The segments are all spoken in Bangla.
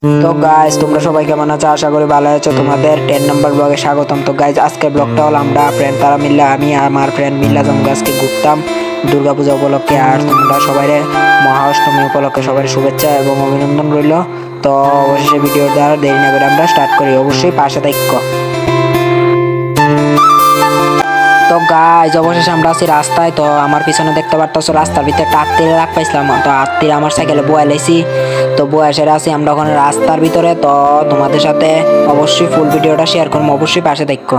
তো গাইজ তোমরা সবাই কেমন আছো? আশা করি ভালো আছো। তোমাদের 10 নম্বর ব্লগে স্বাগতম। তো গাইজ আজকের ব্লগটা হলো আমরা ফ্রেন্ড তারা মিল্লা আমি আমার ফ্রেন্ড মিল্লা যাবো আজকে ঘুরতাম দুর্গাপূজা উপলক্ষে। আর তোমরা সবাই মহাষ্টমী উপলক্ষে সবাই শুভেচ্ছা এবং অভিনন্দন রইল। তো অবশেষে ভিডিও দ্বারা দেরি না করে আমরা স্টার্ট করি, অবশ্যই পাশে থাকো। তো গাইজ অবশেষে আমরা আছি রাস্তায়। তো আমার পিছনে দেখতে পারতেছো রাস্তার ভিতরে একটা আত্মীয় রাখ পাইছিলাম। তো আত্মীয় আমার সাইকেলে বয়ে লাইছি। তো বয়ে সেরে আছি আমরা ওখানে রাস্তার ভিতরে। তো তোমাদের সাথে অবশ্যই ফুল ভিডিওটা শেয়ার করবো, অবশ্যই পাশে দেখো।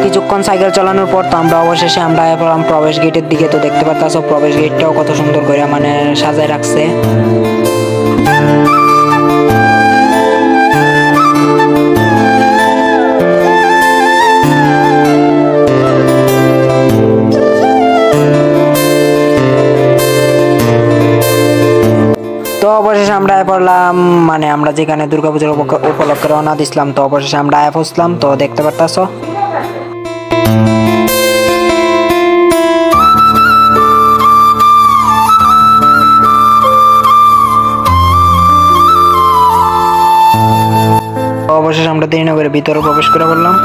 কিছুক্ষণ সাইকেল চালানোর পর তো আমরা অবশেষে আমরা প্রবেশ গেটের দিকে। তো দেখতে পারতেছো প্রবেশ গেটটাও কত সুন্দর করে মানে সাজায় রাখছে। তো অবশেষে আমরা পড়লাম মানে আমরা যেখানে দুর্গাপূজার উপলক্ষে রওনা দিছিলাম। তো অবশেষে আমরা পৌঁছলাম। তো দেখতে পারতাছো অবশেষে আমরা দেরিনগরের ভিতরে প্রবেশ করে বললাম।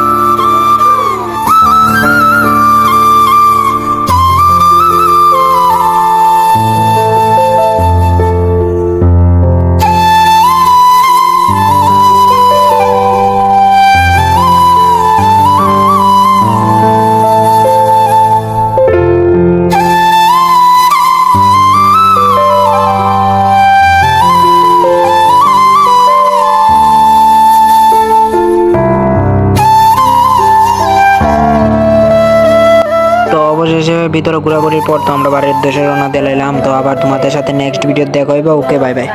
অবশেষে ভিতরে ঘোরাঘুরির পর তো আমরা বাড়ির উদ্দেশ্যে রওনা দিলাম। তো আবার তোমাদের সাথে নেক্সট ভিডিও দেখা হইবে। ওকে, বাই বাই।